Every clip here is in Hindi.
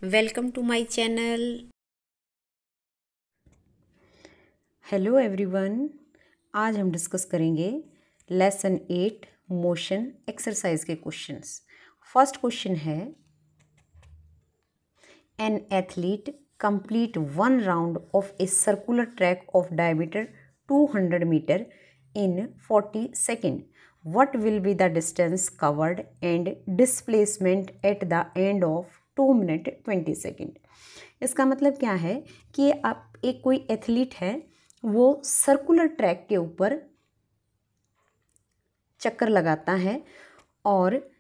Welcome to my channel. Hello everyone, आज हम डिस्कस करेंगे लेसन 8 मोशन एक्सरसाइज के क्वेश्चंस। फर्स्ट क्वेश्चन है, an athlete complete one round of a circular track of diameter 200 metre in 40 second. What will be the distance covered and displacement at the end of 2 minute 20 second. इसका मतलब क्या है कि आप एक कोई एथलीट है, वो सर्कुलर ट्रैक के ऊपर चक्कर लगाता है और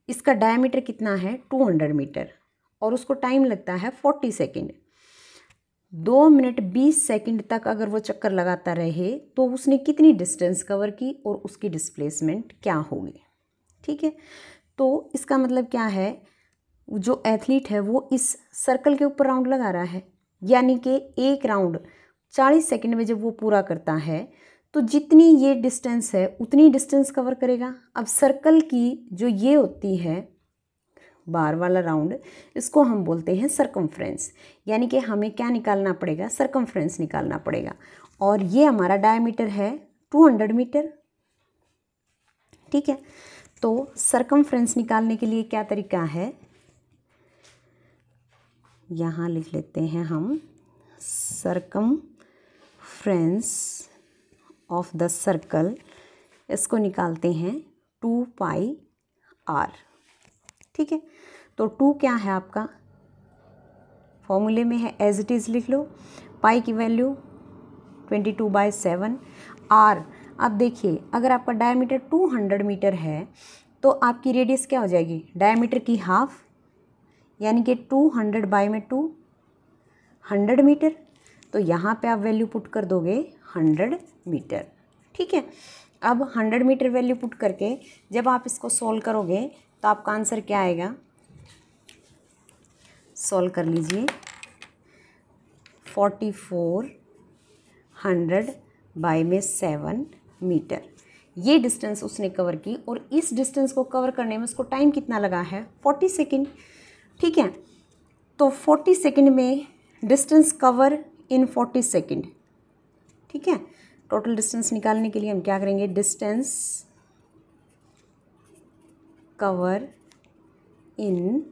इसका डायमीटर कितना है 200 मीटर और उसको टाइम लगता है 40 सेकेंड। 2 मिनट 20 सेकेंड तक अगर वो चक्कर लगाता रहे तो उसने कितनी डिस्टेंस कवर की और उसकी डिस्प्लेसमेंट क्या होगी। ठीक है, तो इसका मतलब क्या है, जो एथलीट है वो इस सर्कल के ऊपर राउंड लगा रहा है, यानी कि एक राउंड 40 सेकेंड में जब वो पूरा करता है तो जितनी ये डिस्टेंस है उतनी डिस्टेंस कवर करेगा। अब सर्कल की जो ये होती है बार वाला राउंड, इसको हम बोलते हैं सरकमफ्रेंस, यानी कि हमें क्या निकालना पड़ेगा, सरकमफ्रेंस निकालना पड़ेगा। और ये हमारा डायमीटर है 200 मीटर। ठीक है, तो सरकमफ्रेंस निकालने के लिए क्या तरीका है, यहाँ लिख लेते हैं हम सरकमफ्रेंस ऑफ द सर्कल। इसको निकालते हैं 2 पाई आर। ठीक है, तो 2 क्या है आपका, फॉर्मूले में है, एज इट इज़ लिख लो। पाई की वैल्यू 22/7। आर, अब देखिए अगर आपका डायमीटर 200 मीटर है तो आपकी रेडियस क्या हो जाएगी, डायमीटर की हाफ, यानी कि 200/2 100 मीटर। तो यहाँ पे आप वैल्यू पुट कर दोगे 100 मीटर। ठीक है, अब 100 मीटर वैल्यू पुट करके जब आप इसको सोल्व करोगे तो आपका आंसर क्या आएगा, सोल्व कर लीजिए। 4400/7 मीटर ये डिस्टेंस उसने कवर की और इस डिस्टेंस को कवर करने में उसको टाइम कितना लगा है, 40 सेकेंड। ठीक है, तो 40 सेकेंड में डिस्टेंस कवर इन 40 सेकेंड। ठीक है, टोटल डिस्टेंस निकालने के लिए हम क्या करेंगे, डिस्टेंस कवर इन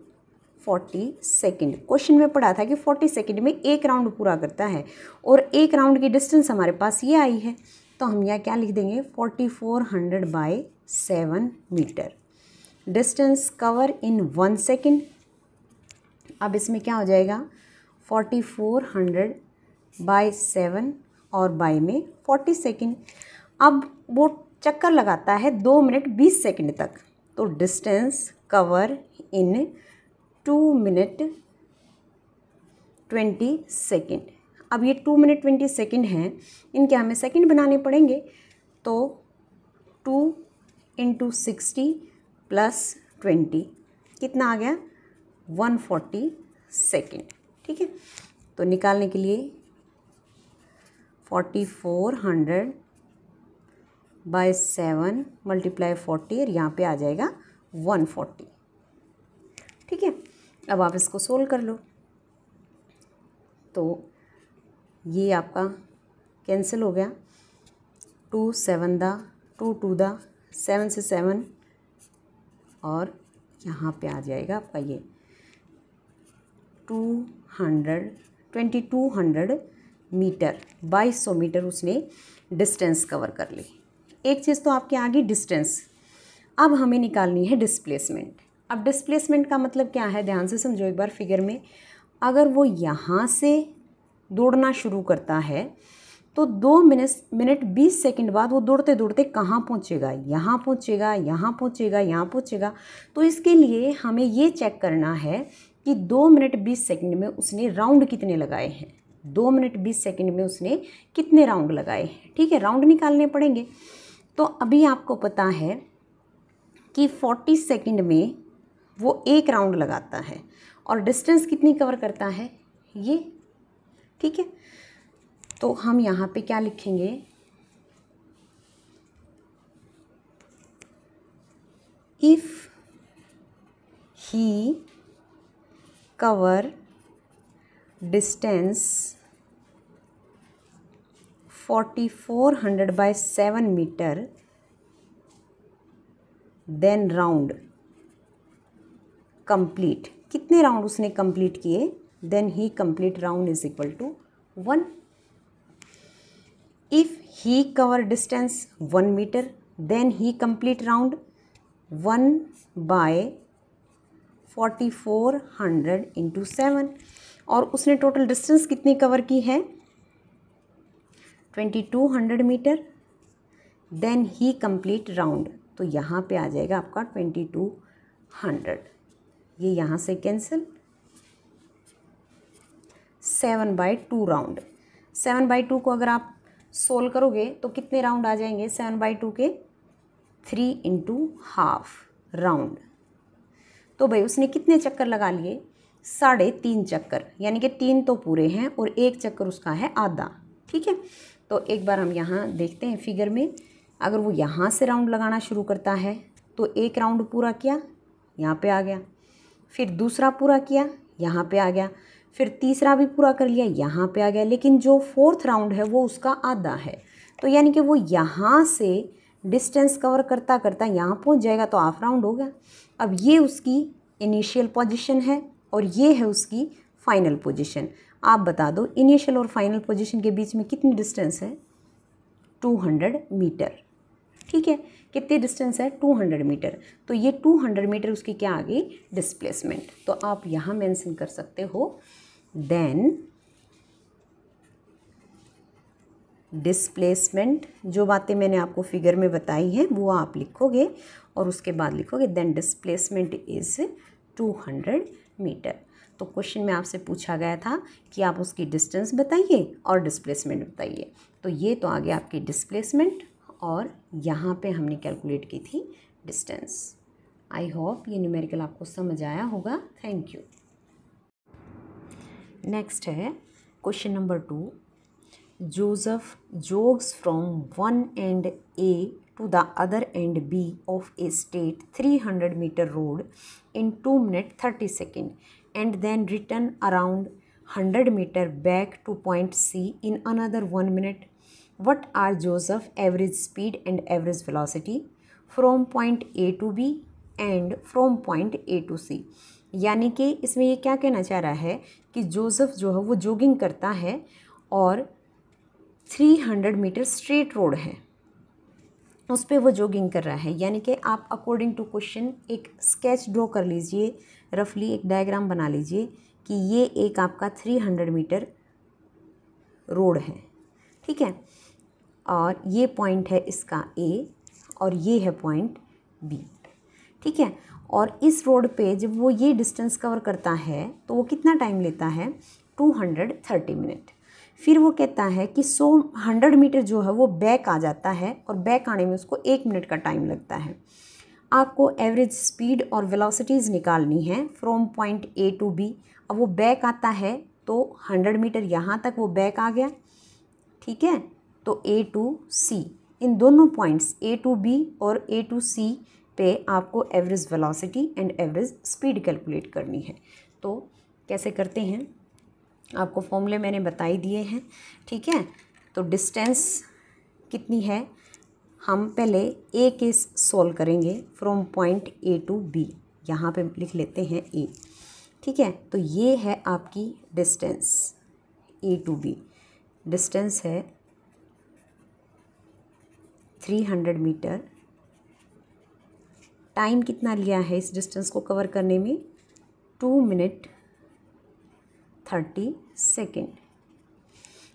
40 सेकेंड। क्वेश्चन में पढ़ा था कि 40 सेकेंड में एक राउंड पूरा करता है और एक राउंड की डिस्टेंस हमारे पास ये आई है, तो हम यहाँ क्या लिख देंगे, 4400/7 metre. Distance cover in 1 second, अब इसमें क्या हो जाएगा, 4400/7 और बाय में 40 सेकेंड। अब वो चक्कर लगाता है 2 मिनट 20 सेकेंड तक, तो डिस्टेंस कवर इन 2 मिनट 20 सेकेंड। अब ये 2 मिनट 20 सेकेंड हैं, इनके हमें सेकेंड बनाने पड़ेंगे, तो 2 × 60 + 20 कितना आ गया, 140 सेकेंड। ठीक है, तो निकालने के लिए 4400/7 × 40 और यहाँ पे आ जाएगा 140। ठीक है, अब आप इसको सोल्व कर लो, तो ये आपका कैंसिल हो गया, 2 7 दा 2 2 दा 7 से 7 और यहाँ पे आ जाएगा आपका ये 2200 मीटर, 2200 मीटर उसने डिस्टेंस कवर कर ली। एक चीज़ तो आपके आगे डिस्टेंस, अब हमें निकालनी है डिस्प्लेसमेंट। अब डिस्प्लेसमेंट का मतलब क्या है, ध्यान से समझो एक बार। फिगर में अगर वो यहाँ से दौड़ना शुरू करता है तो 2 मिनट 20 सेकंड बाद वो दौड़ते दौड़ते कहाँ पहुँचेगा, यहाँ पहुँचेगा, यहाँ पहुँचेगा, यहाँ पहुँचेगा। तो इसके लिए हमें ये चेक करना है कि 2 मिनट 20 सेकंड में उसने राउंड कितने लगाए हैं, 2 मिनट 20 सेकंड में उसने कितने राउंड लगाए हैं। ठीक है, राउंड निकालने पड़ेंगे। तो अभी आपको पता है कि 40 सेकंड में वो एक राउंड लगाता है और डिस्टेंस कितनी कवर करता है, ये। ठीक है, तो हम यहाँ पे क्या लिखेंगे, if he cover distance 4400 by 7 meter, then round complete. कितने राउंड उसने कंप्लीट किए? then he complete round is equal to 1. if he cover distance 1 meter, then he complete round 1 by 4400 into 7. और उसने टोटल डिस्टेंस कितनी कवर की है? 2200 metre. Then he complete round, तो यहाँ पे आ जाएगा आपका 2200. ये यहाँ से कैंसिल. 7/2 राउंड. 7/2 को अगर आप सोल्व करोगे तो कितने राउंड आ जाएंगे? 7/2 के 3 into हाफ राउंड. तो भाई उसने कितने चक्कर लगा लिए? 3.5 चक्कर, यानी कि 3 तो पूरे हैं और 1 चक्कर उसका है आधा. ठीक है, तो एक बार हम यहाँ देखते हैं फिगर में. अगर वो यहाँ से राउंड लगाना शुरू करता है तो एक राउंड पूरा किया, यहाँ पे आ गया. फिर दूसरा पूरा किया, यहाँ पे आ गया. फिर तीसरा भी पूरा कर लिया, यहाँ पे आ गया. लेकिन जो 4th राउंड है वो उसका आधा है. तो यानी कि वो यहाँ से डिस्टेंस कवर करता करता यहाँ पहुँच जाएगा, तो हाफ राउंड हो गया. अब ये उसकी इनिशियल पोजीशन है और ये है उसकी फाइनल पोजीशन. आप बता दो इनिशियल और फाइनल पोजीशन के बीच में कितनी डिस्टेंस है? 200 मीटर. ठीक है, कितनी डिस्टेंस है? 200 मीटर. तो ये 200 मीटर उसकी क्या आ गई? डिस्प्लेसमेंट. तो आप यहाँ मेंशन कर सकते हो देन डिस्प्लेसमेंट. जो बातें मैंने आपको फिगर में बताई हैं वो आप लिखोगे और उसके बाद लिखोगे देन डिस्प्लेसमेंट इज़ 200 मीटर. तो क्वेश्चन में आपसे पूछा गया था कि आप उसकी डिस्टेंस बताइए और डिस्प्लेसमेंट बताइए. तो ये तो आ गया आपकी डिस्प्लेसमेंट और यहाँ पे हमने कैलकुलेट की थी डिस्टेंस. आई होप ये न्यूमेरिकल आपको समझ आया होगा. Thank you. नेक्स्ट है question number 2. Joseph jogs from one end A to the other end B of a straight 300 meter road in 2 minutes 30 seconds and then return around 100 meter back to point C in another 1 minute. What are Joseph's average speed and average velocity from point A to B and from point A to C? यानी कि इसमें ये क्या कहना चाह रहा है कि जोसेफ जो है वो जॉगिंग करता है और 300 मीटर स्ट्रेट रोड है, उस पर वो जॉगिंग कर रहा है. यानी कि आप अकॉर्डिंग टू क्वेश्चन एक स्केच ड्रॉ कर लीजिए, रफली एक डायग्राम बना लीजिए कि ये एक आपका 300 मीटर रोड है. ठीक है, और ये पॉइंट है इसका A और ये है पॉइंट B. ठीक है, और इस रोड पे जब वो ये डिस्टेंस कवर करता है तो वो कितना टाइम लेता है? 230 मिनट. फिर वो कहता है कि 100 मीटर जो है वो बैक आ जाता है और बैक आने में उसको 1 मिनट का टाइम लगता है. आपको एवरेज स्पीड और वेलोसिटीज़ निकालनी है from point A to B. अब वो बैक आता है तो 100 मीटर यहाँ तक वो बैक आ गया. ठीक है, तो A टू C इन दोनों पॉइंट्स A टू B और A टू C पे आपको average velocity and average speed calculate करनी है. तो कैसे करते हैं? आपको फॉर्मूले मैंने बता ही दिए हैं. ठीक है, तो डिस्टेंस कितनी है? हम पहले ए केस सॉल्व करेंगे from point A to B. यहाँ पे लिख लेते हैं A. ठीक है, तो ये है आपकी distance A to B. Distance है 300 मीटर. टाइम कितना लिया है इस डिस्टेंस को कवर करने में? 2 मिनट 30 सेकेंड.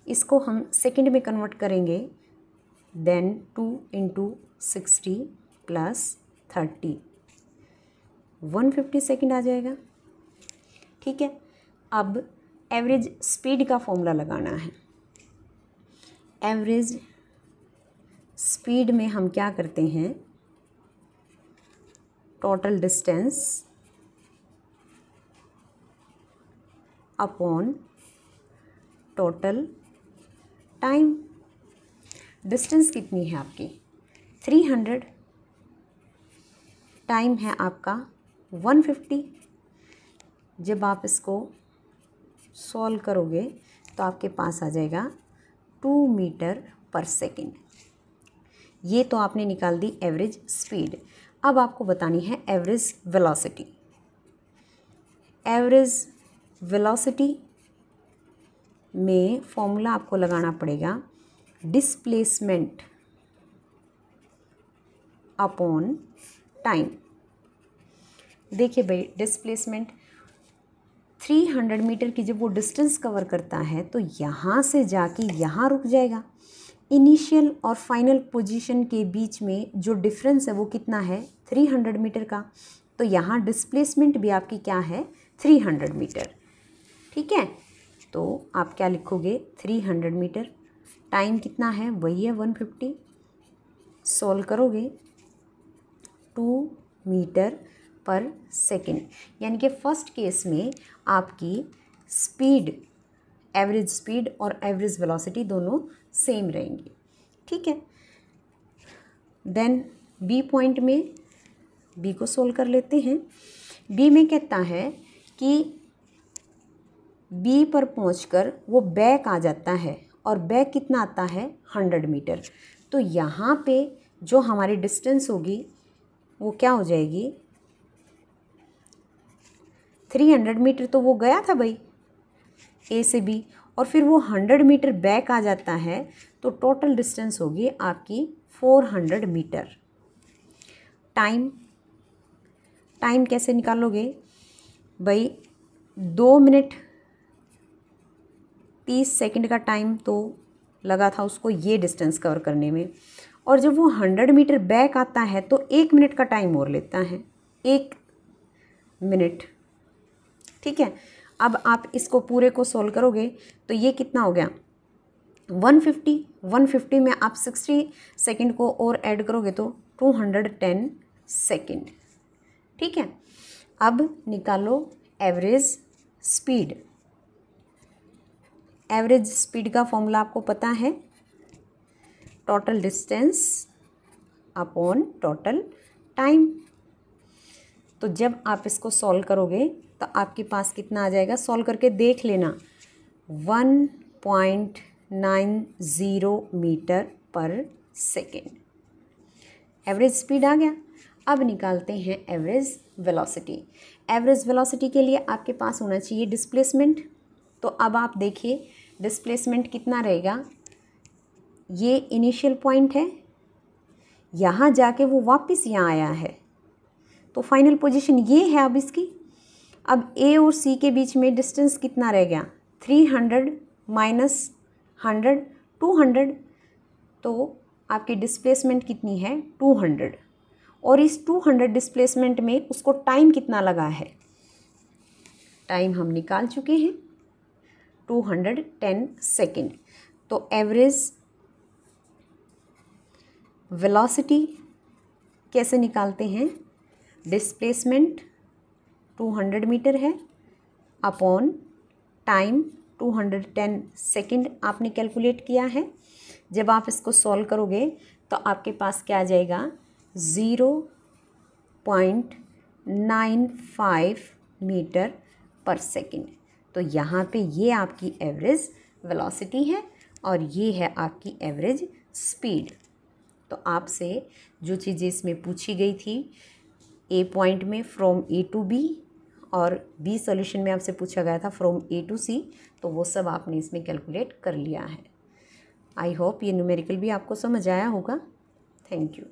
इसको हम सेकेंड में कन्वर्ट करेंगे. देन 2 into 60 प्लस 30 150 सेकेंड आ जाएगा. ठीक है, अब एवरेज स्पीड का फॉर्मूला लगाना है. एवरेज स्पीड में हम क्या करते हैं? Total distance upon total time. Distance कितनी है आपकी? 300. टाइम है आपका 150. जब आप इसको सॉल्व करोगे तो आपके पास आ जाएगा 2 मीटर पर सेकेंड। ये तो आपने निकाल दी एवरेज स्पीड। अब आपको बतानी है एवरेज वेलोसिटी। एवरेज वेलोसिटी में फॉर्मूला आपको लगाना पड़ेगा डिस्प्लेसमेंट अपॉन टाइम। देखिए भाई, डिस्प्लेसमेंट 300 मीटर की जब वो डिस्टेंस कवर करता है तो यहाँ से जाके यहाँ रुक जाएगा। इनिशियल और फाइनल पोजीशन के बीच में जो डिफरेंस है वो कितना है, 300 मीटर का। तो यहाँ डिस्प्लेसमेंट भी आपकी क्या है, 300 मीटर। ठीक है, तो आप क्या लिखोगे, 300 मीटर। टाइम कितना है, वही है 150। सॉल्व करोगे 2 मीटर पर सेकेंड, यानी कि फर्स्ट केस में आपकी स्पीड, एवरेज स्पीड और एवरेज वेलोसिटी दोनों सेम रहेंगी। ठीक है, देन बी पॉइंट में बी को सोल्व कर लेते हैं। बी में कहता है कि बी पर पहुंचकर वो बैक आ जाता है और बैक कितना आता है, 100 मीटर। तो यहाँ पे जो हमारी डिस्टेंस होगी वो क्या हो जाएगी, 300 मीटर तो वो गया था भाई ए से बी, और फिर वो 100 मीटर बैक आ जाता है, तो टोटल डिस्टेंस होगी आपकी 400 मीटर। टाइम कैसे निकालोगे भाई, 2 मिनट 30 सेकंड का टाइम तो लगा था उसको ये डिस्टेंस कवर करने में, और जब वो 100 मीटर बैक आता है तो 1 मिनट का टाइम और लेता है, 1 मिनट। ठीक है, अब आप इसको पूरे को सोल्व करोगे तो ये कितना हो गया, 150 में आप 60 सेकंड को और ऐड करोगे तो 210 सेकंड। ठीक है, अब निकालो एवरेज स्पीड। एवरेज स्पीड का फॉर्मूला आपको पता है, total distance upon total time. तो जब आप इसको सॉल्व करोगे तो आपके पास कितना आ जाएगा, सॉल्व करके देख लेना, 1.90 मीटर पर सेकेंड एवरेज स्पीड आ गया। अब निकालते हैं एवरेज वेलोसिटी। एवरेज वेलोसिटी के लिए आपके पास होना चाहिए डिस्प्लेसमेंट। तो अब आप देखिए डिस्प्लेसमेंट कितना रहेगा, ये इनिशियल पॉइंट है, यहाँ जाके वो वापस यहाँ आया है, तो फाइनल पोजीशन ये है अब इसकी। अब ए और सी के बीच में डिस्टेंस कितना रह गया, 300 माइनस 100, 200। तो आपकी डिस्प्लेसमेंट कितनी है, 200, और इस 200 डिस्प्लेसमेंट में उसको टाइम कितना लगा है, टाइम हम निकाल चुके हैं, 210 सेकेंड। तो एवरेज वेलोसिटी कैसे निकालते हैं, डिस्प्लेसमेंट 200 मीटर है अपॉन टाइम 210 सेकेंड आपने कैलकुलेट किया है। जब आप इसको सॉल्व करोगे तो आपके पास क्या आ जाएगा, 0.95 मीटर पर सेकेंड। तो यहाँ पे ये आपकी एवरेज वेलोसिटी है और ये है आपकी एवरेज स्पीड। तो आपसे जो चीज़ें इसमें पूछी गई थी, ए पॉइंट में फ्रॉम ए टू बी, और बी सॉल्यूशन में आपसे पूछा गया था फ्रॉम ए टू सी, तो वो सब आपने इसमें कैलकुलेट कर लिया है। आई होप ये न्यूमेरिकल भी आपको समझ आया होगा। Thank you.